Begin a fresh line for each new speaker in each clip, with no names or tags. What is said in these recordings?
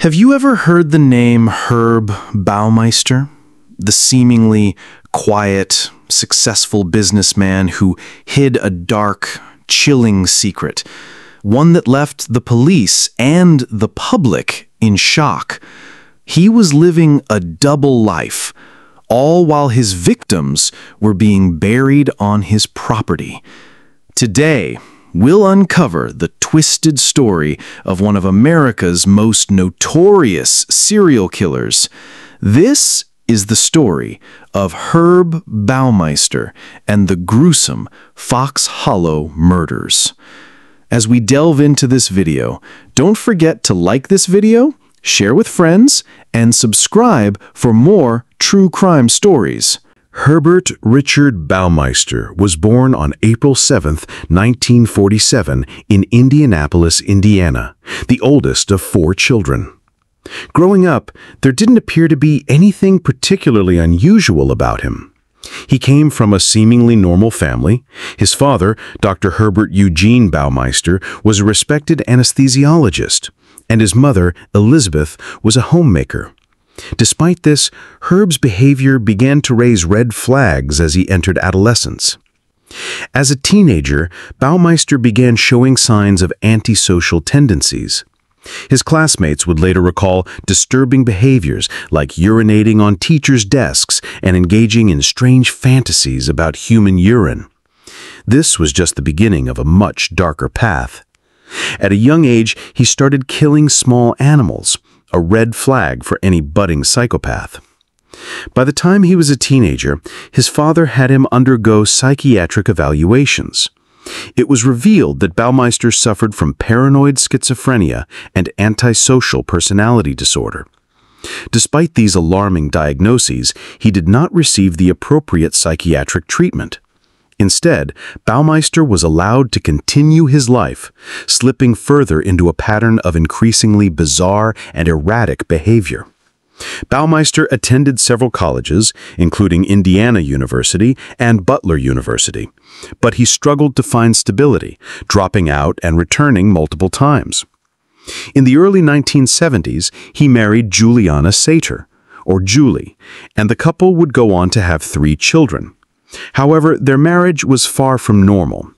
Have you ever heard the name Herb Baumeister? The seemingly quiet, successful businessman who hid a dark, chilling secret, one that left the police and the public in shock. He was living a double life, all while his victims were being buried on his property. Today, we'll uncover the twisted story of one of America's most notorious serial killers. This is the story of Herb Baumeister and the gruesome Fox Hollow murders. As we delve into this video, don't forget to like this video, share with friends, and subscribe for more true crime stories.
Herbert Richard Baumeister was born on April 7, 1947, in Indianapolis, Indiana, the oldest of 4 children. Growing up, there didn't appear to be anything particularly unusual about him. He came from a seemingly normal family. His father, Dr. Herbert Eugene Baumeister, was a respected anesthesiologist, and his mother, Elizabeth, was a homemaker. Despite this, Herb's behavior began to raise red flags as he entered adolescence. As a teenager, Baumeister began showing signs of antisocial tendencies. His classmates would later recall disturbing behaviors like urinating on teachers' desks and engaging in strange fantasies about human urine. This was just the beginning of a much darker path. At a young age, he started killing small animals, a red flag for any budding psychopath. By the time he was a teenager, his father had him undergo psychiatric evaluations. It was revealed that Baumeister suffered from paranoid schizophrenia and antisocial personality disorder. Despite these alarming diagnoses, he did not receive the appropriate psychiatric treatment. Instead, Baumeister was allowed to continue his life, slipping further into a pattern of increasingly bizarre and erratic behavior. Baumeister attended several colleges, including Indiana University and Butler University, but he struggled to find stability, dropping out and returning multiple times. In the early 1970s, he married Juliana Sater, or Julie, and the couple would go on to have 3 children. However, their marriage was far from normal.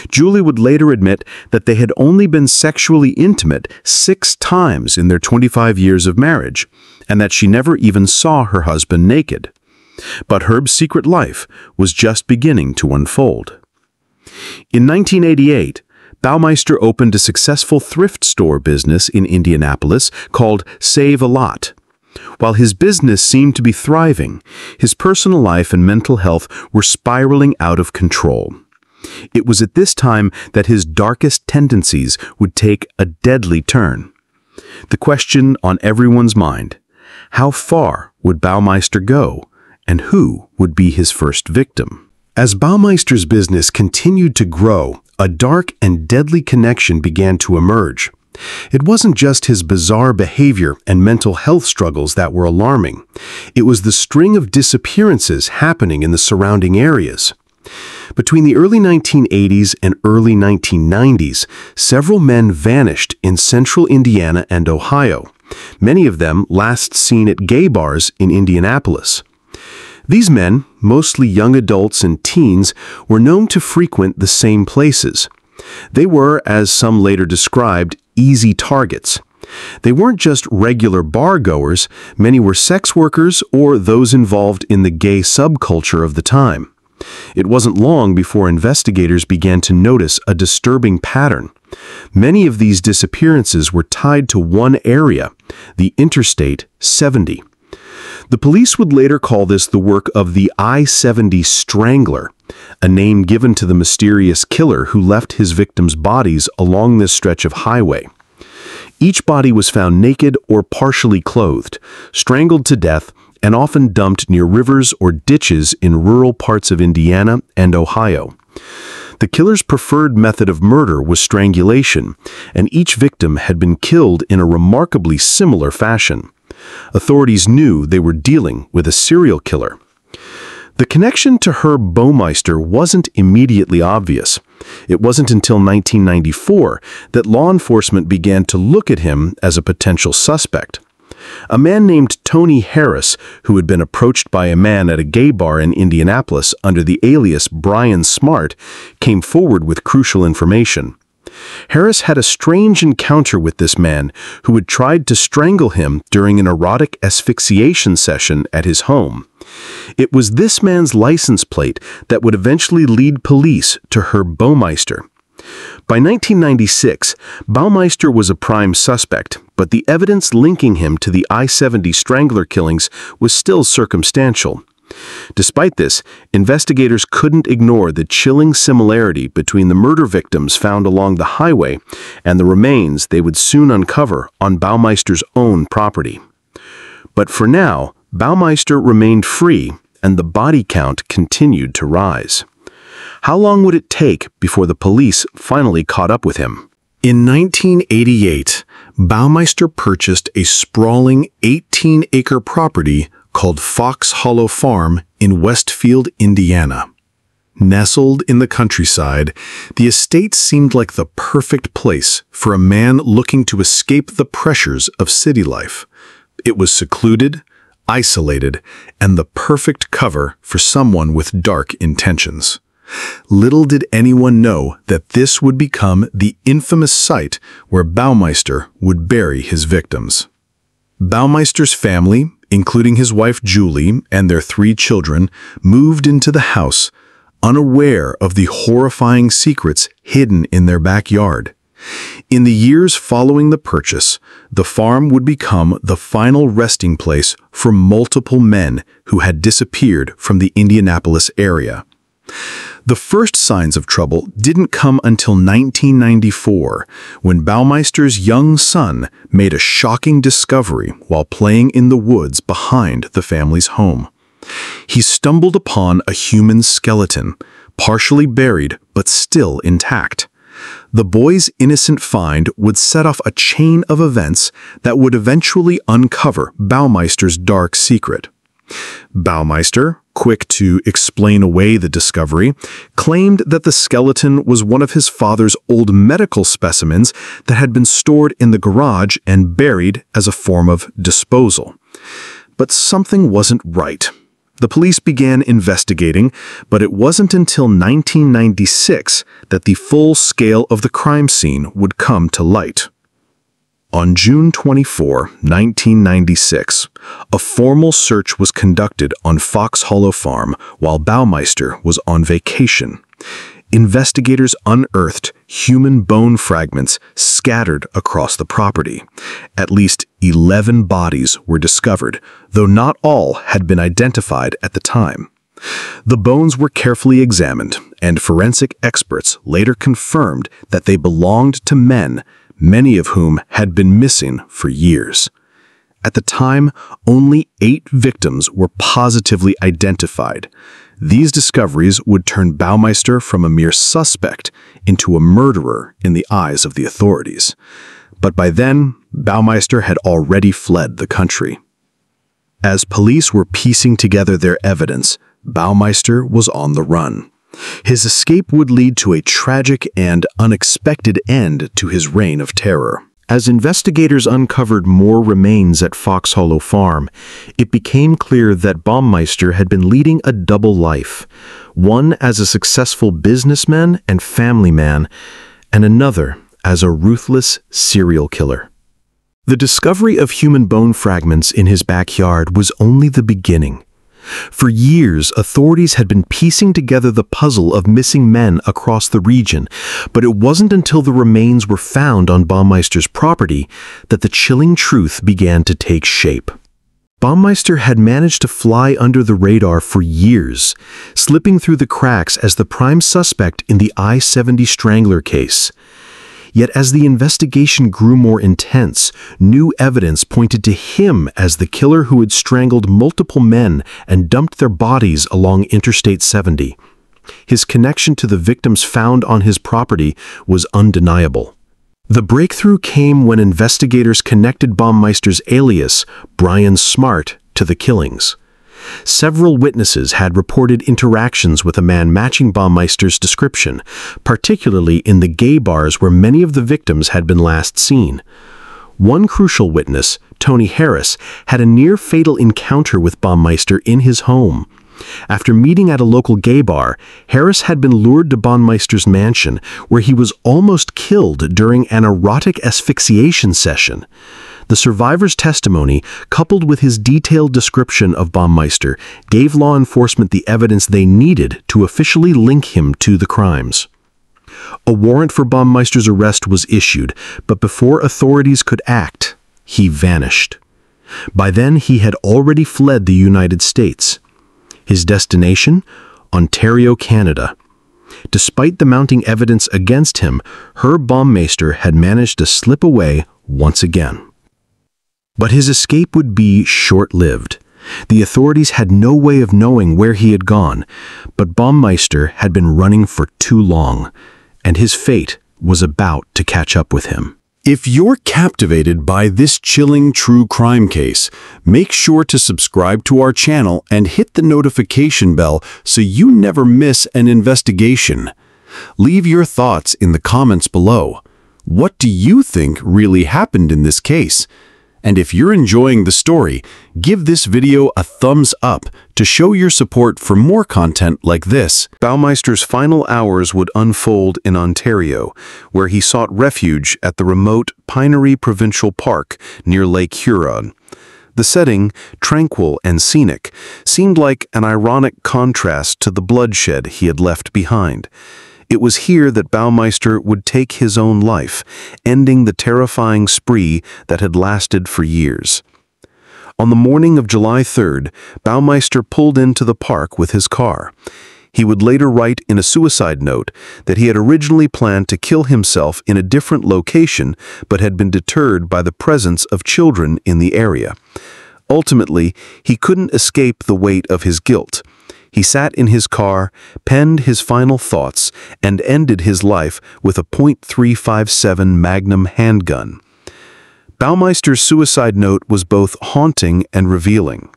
Julie would later admit that they had only been sexually intimate 6 times in their 25 years of marriage, and that she never even saw her husband naked. But Herb's secret life was just beginning to unfold. In 1988, Baumeister opened a successful thrift store business in Indianapolis called Save a Lot. While his business seemed to be thriving, his personal life and mental health were spiraling out of control. It was at this time that his darkest tendencies would take a deadly turn. The question on everyone's mind: how far would Baumeister go, and who would be his first victim? As Baumeister's business continued to grow, a dark and deadly connection began to emerge. It wasn't just his bizarre behavior and mental health struggles that were alarming. It was the string of disappearances happening in the surrounding areas. Between the early 1980s and early 1990s, several men vanished in central Indiana and Ohio, many of them last seen at gay bars in Indianapolis. These men, mostly young adults and teens, were known to frequent the same places. They were, as some later described, easy targets. They weren't just regular bar-goers, many were sex workers or those involved in the gay subculture of the time. It wasn't long before investigators began to notice a disturbing pattern. Many of these disappearances were tied to one area, the Interstate 70. The police would later call this the work of the I-70 Strangler, a name given to the mysterious killer who left his victims' bodies along this stretch of highway. Each body was found naked or partially clothed, strangled to death, and often dumped near rivers or ditches in rural parts of Indiana and Ohio. The killer's preferred method of murder was strangulation, and each victim had been killed in a remarkably similar fashion. Authorities knew they were dealing with a serial killer.
The connection to Herb Baumeister wasn't immediately obvious. It wasn't until 1994 that law enforcement began to look at him as a potential suspect. A man named Tony Harris, who had been approached by a man at a gay bar in Indianapolis under the alias Brian Smart, came forward with crucial information. Harris had a strange encounter with this man who had tried to strangle him during an erotic asphyxiation session at his home. It was this man's license plate that would eventually lead police to Herb Baumeister. By 1996, Baumeister was a prime suspect, but the evidence linking him to the I-70 Strangler killings was still circumstantial. Despite this, investigators couldn't ignore the chilling similarity between the murder victims found along the highway and the remains they would soon uncover on Baumeister's own property. But for now, Baumeister remained free, and the body count continued to rise. How long would it take before the police finally caught up with him? In 1988, Baumeister purchased a sprawling 18-acre property called Fox Hollow Farm in Westfield, Indiana. Nestled in the countryside, the estate seemed like the perfect place for a man looking to escape the pressures of city life. It was secluded, isolated, and the perfect cover for someone with dark intentions. Little did anyone know that this would become the infamous site where Baumeister would bury his victims. Baumeister's family, including his wife Julie and their 3 children, moved into the house, unaware of the horrifying secrets hidden in their backyard. In the years following the purchase, the farm would become the final resting place for multiple men who had disappeared from the Indianapolis area. The first signs of trouble didn't come until 1994, when Baumeister's young son made a shocking discovery while playing in the woods behind the family's home. He stumbled upon a human skeleton, partially buried but still intact. The boy's innocent find would set off a chain of events that would eventually uncover Baumeister's dark secret. Baumeister, quick to explain away the discovery, claimed that the skeleton was one of his father's old medical specimens that had been stored in the garage and buried as a form of disposal. But something wasn't right. The police began investigating, but it wasn't until 1996 that the full scale of the crime scene would come to light. On June 24, 1996, a formal search was conducted on Fox Hollow Farm while Baumeister was on vacation. Investigators unearthed human bone fragments scattered across the property. At least 11 bodies were discovered, though not all had been identified at the time. The bones were carefully examined, and forensic experts later confirmed that they belonged to men, many of whom had been missing for years. At the time, only 8 victims were positively identified. These discoveries would turn Baumeister from a mere suspect into a murderer in the eyes of the authorities. But by then, Baumeister had already fled the country. As police were piecing together their evidence, Baumeister was on the run. His escape would lead to a tragic and unexpected end to his reign of terror. As investigators uncovered more remains at Fox Hollow Farm, it became clear that Baumeister had been leading a double life, one as a successful businessman and family man, and another as a ruthless serial killer. The discovery of human bone fragments in his backyard was only the beginning. For years, authorities had been piecing together the puzzle of missing men across the region, but it wasn't until the remains were found on Baumeister's property that the chilling truth began to take shape. Baumeister had managed to fly under the radar for years, slipping through the cracks as the prime suspect in the I-70 Strangler case. Yet as the investigation grew more intense, new evidence pointed to him as the killer who had strangled multiple men and dumped their bodies along Interstate 70. His connection to the victims found on his property was undeniable. The breakthrough came when investigators connected Baumeister's alias, Brian Smart, to the killings.
Several witnesses had reported interactions with a man matching Baumeister's description, particularly in the gay bars where many of the victims had been last seen. One crucial witness, Tony Harris, had a near-fatal encounter with Baumeister in his home. After meeting at a local gay bar, Harris had been lured to Baumeister's mansion, where he was almost killed during an erotic asphyxiation session. The survivor's testimony, coupled with his detailed description of Baumeister, gave law enforcement the evidence they needed to officially link him to the crimes. A warrant for Baumeister's arrest was issued, but before authorities could act, he vanished. By then, he had already fled the United States. His destination? Ontario, Canada. Despite the mounting evidence against him, Herb Baumeister had managed to slip away once again. But his escape would be short-lived. The authorities had no way of knowing where he had gone, but Baumeister had been running for too long, and his fate was about to catch up with him. If you're captivated by this chilling true crime case, make sure to subscribe to our channel and hit the notification bell so you never miss an investigation. Leave your thoughts in the comments below. What do you think really happened in this case? And if you're enjoying the story, give this video a thumbs up to show your support for more content like this.
Baumeister's final hours would unfold in Ontario, where he sought refuge at the remote Pinery Provincial Park near Lake Huron. The setting, tranquil and scenic, seemed like an ironic contrast to the bloodshed he had left behind. It was here that Baumeister would take his own life, ending the terrifying spree that had lasted for years. On the morning of July 3rd, Baumeister pulled into the park with his car. He would later write in a suicide note that he had originally planned to kill himself in a different location but had been deterred by the presence of children in the area. Ultimately, he couldn't escape the weight of his guilt. He sat in his car, penned his final thoughts, and ended his life with a .357 Magnum handgun. Baumeister's suicide note was both haunting and revealing.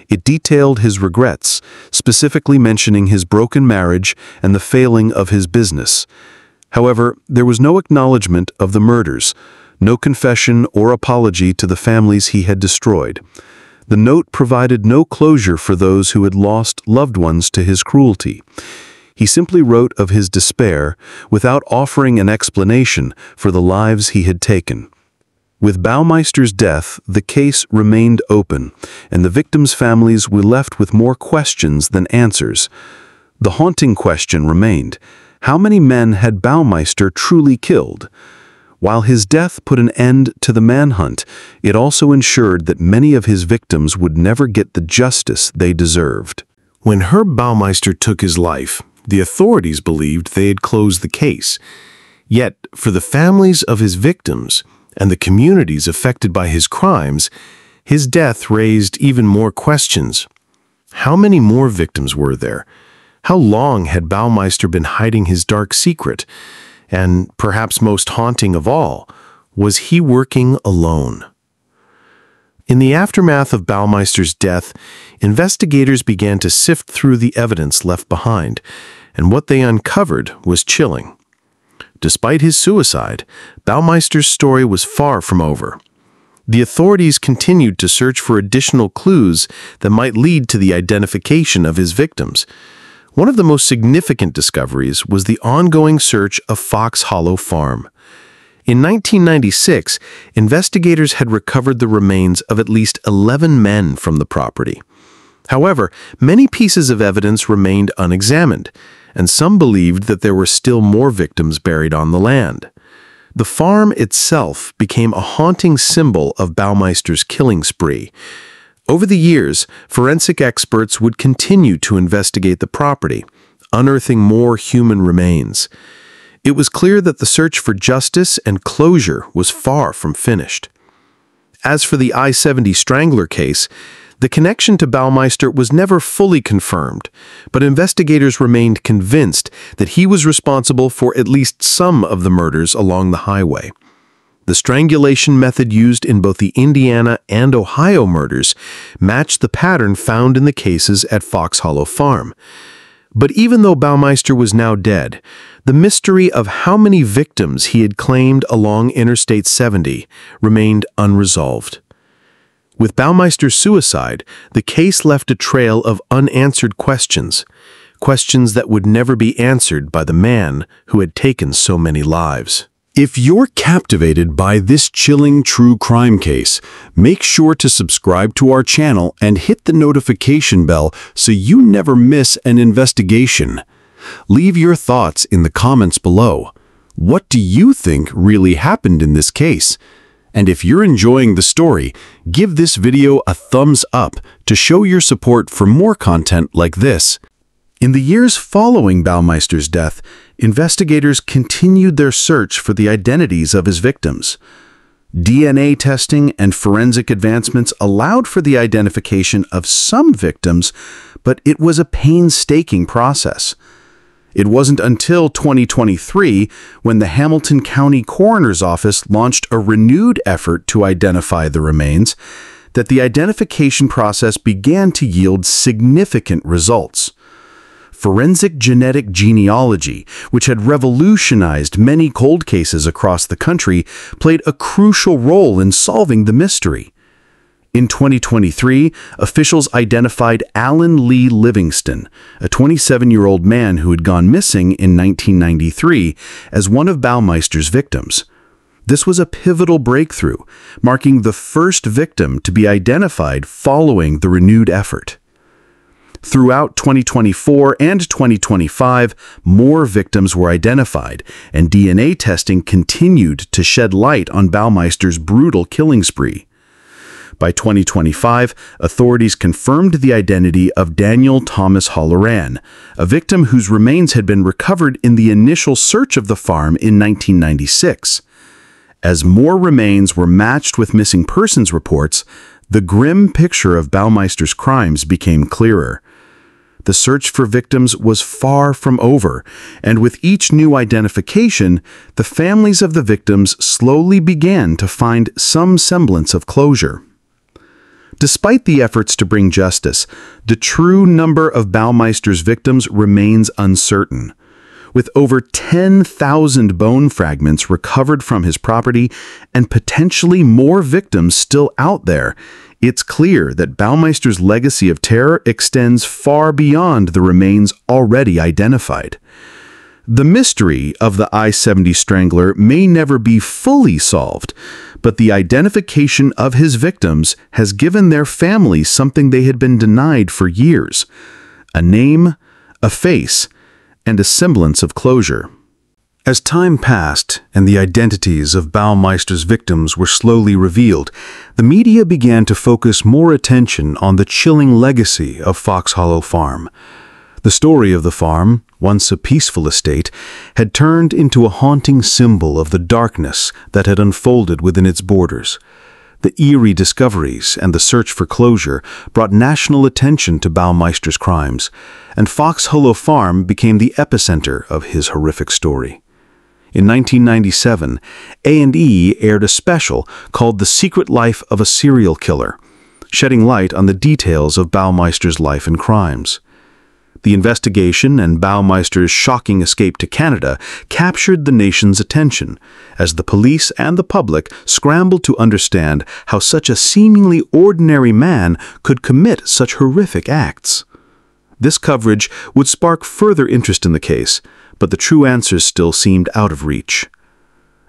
It detailed his regrets, specifically mentioning his broken marriage and the failing of his business. However, there was no acknowledgement of the murders, no confession or apology to the families he had destroyed. The note provided no closure for those who had lost loved ones to his cruelty. He simply wrote of his despair without offering an explanation for the lives he had taken. With Baumeister's death, the case remained open, and the victims' families were left with more questions than answers. The haunting question remained: how many men had Baumeister truly killed? While his death put an end to the manhunt, it also ensured that many of his victims would never get the justice they deserved. When Herb Baumeister took his life, the authorities believed they had closed the case. Yet, for the families of his victims and the communities affected by his crimes, his death raised even more questions. How many more victims were there? How long had Baumeister been hiding his dark secret? And perhaps most haunting of all, was he working alone? In the aftermath of Baumeister's death, investigators began to sift through the evidence left behind, and what they uncovered was chilling. Despite his suicide, Baumeister's story was far from over. The authorities continued to search for additional clues that might lead to the identification of his victims. One of the most significant discoveries was the ongoing search of Fox Hollow Farm. In 1996, investigators had recovered the remains of at least 11 men from the property. However, many pieces of evidence remained unexamined, and some believed that there were still more victims buried on the land. The farm itself became a haunting symbol of Baumeister's killing spree. Over the years, forensic experts would continue to investigate the property, unearthing more human remains. It was clear that the search for justice and closure was far from finished. As for the I-70 Strangler case, the connection to Baumeister was never fully confirmed, but investigators remained convinced that he was responsible for at least some of the murders along the highway. The strangulation method used in both the Indiana and Ohio murders matched the pattern found in the cases at Fox Hollow Farm. But even though Baumeister was now dead, the mystery of how many victims he had claimed along Interstate 70 remained unresolved. With Baumeister's suicide, the case left a trail of unanswered questions, questions that would never be answered by the man who had taken so many lives.
If you're captivated by this chilling true crime case, make sure to subscribe to our channel and hit the notification bell so you never miss an investigation. Leave your thoughts in the comments below. What do you think really happened in this case? And if you're enjoying the story, give this video a thumbs up to show your support for more content like this. In the years following Baumeister's death, investigators continued their search for the identities of his victims. DNA testing and forensic advancements allowed for the identification of some victims, but it was a painstaking process. It wasn't until 2023 when the Hamilton County Coroner's Office launched a renewed effort to identify the remains that the identification process began to yield significant results. Forensic genetic genealogy, which had revolutionized many cold cases across the country, played a crucial role in solving the mystery. In 2023, officials identified Alan Lee Livingston, a 27-year-old man who had gone missing in 1993, as one of Baumeister's victims. This was a pivotal breakthrough, marking the first victim to be identified following the renewed effort. Throughout 2024 and 2025, more victims were identified, and DNA testing continued to shed light on Baumeister's brutal killing spree. By 2025, authorities confirmed the identity of Daniel Thomas Halloran, a victim whose remains had been recovered in the initial search of the farm in 1996. As more remains were matched with missing persons reports, the grim picture of Baumeister's crimes became clearer. The search for victims was far from over, and with each new identification, the families of the victims slowly began to find some semblance of closure. Despite the efforts to bring justice, the true number of Baumeister's victims remains uncertain. With over 10,000 bone fragments recovered from his property and potentially more victims still out there, it's clear that Baumeister's legacy of terror extends far beyond the remains already identified. The mystery of the I-70 Strangler may never be fully solved, but the identification of his victims has given their families something they had been denied for years: a name, a face, and a semblance of closure. As time passed and the identities of Baumeister's victims were slowly revealed, the media began to focus more attention on the chilling legacy of Fox Hollow Farm. The story of the farm, once a peaceful estate, had turned into a haunting symbol of the darkness that had unfolded within its borders. The eerie discoveries and the search for closure brought national attention to Baumeister's crimes, and Fox Hollow Farm became the epicenter of his horrific story. In 1997, A&E aired a special called The Secret Life of a Serial Killer, shedding light on the details of Baumeister's life and crimes. The investigation and Baumeister's shocking escape to Canada captured the nation's attention, as the police and the public scrambled to understand how such a seemingly ordinary man could commit such horrific acts. This coverage would spark further interest in the case, but the true answers still seemed out of reach.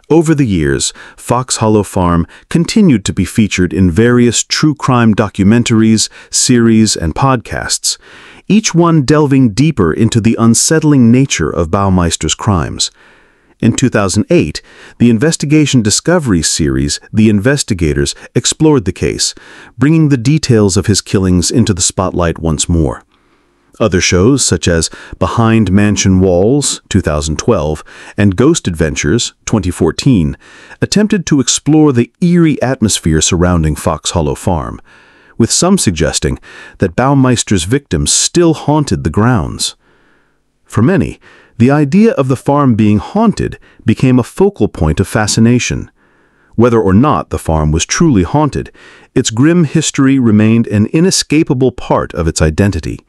Over the years, Fox Hollow Farm continued to be featured in various true crime documentaries, series, and podcasts, each one delving deeper into the unsettling nature of Baumeister's crimes. In 2008, the investigation discovery series The Investigators explored the case, bringing the details of his killings into the spotlight once more. Other shows, such as Behind Mansion Walls, 2012, and Ghost Adventures, 2014, attempted to explore the eerie atmosphere surrounding Fox Hollow Farm, with some suggesting that Baumeister's victims still haunted the grounds. For many, the idea of the farm being haunted became a focal point of fascination. Whether or not the farm was truly haunted, its grim history remained an inescapable part of its identity.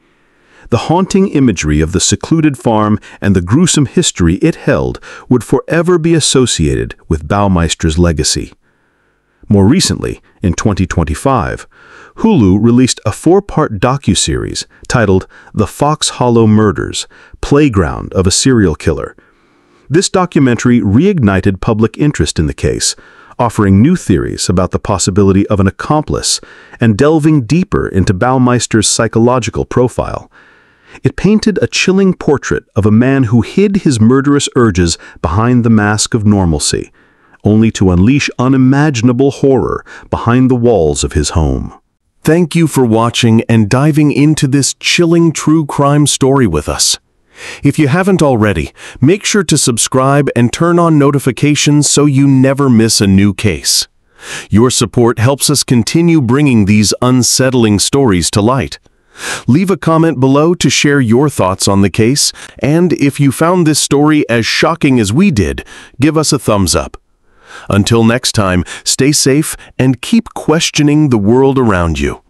The haunting imagery of the secluded farm and the gruesome history it held would forever be associated with Baumeister's legacy. More recently, in 2025, Hulu released a 4-part docuseries titled The Fox Hollow Murders, Playground of a Serial Killer. This documentary reignited public interest in the case, offering new theories about the possibility of an accomplice and delving deeper into Baumeister's psychological profile. It painted a chilling portrait of a man who hid his murderous urges behind the mask of normalcy, only to unleash unimaginable horror behind the walls of his home.
Thank you for watching and diving into this chilling true crime story with us. If you haven't already, make sure to subscribe and turn on notifications so you never miss a new case. Your support helps us continue bringing these unsettling stories to light. Leave a comment below to share your thoughts on the case, and if you found this story as shocking as we did, give us a thumbs up. Until next time, stay safe and keep questioning the world around you.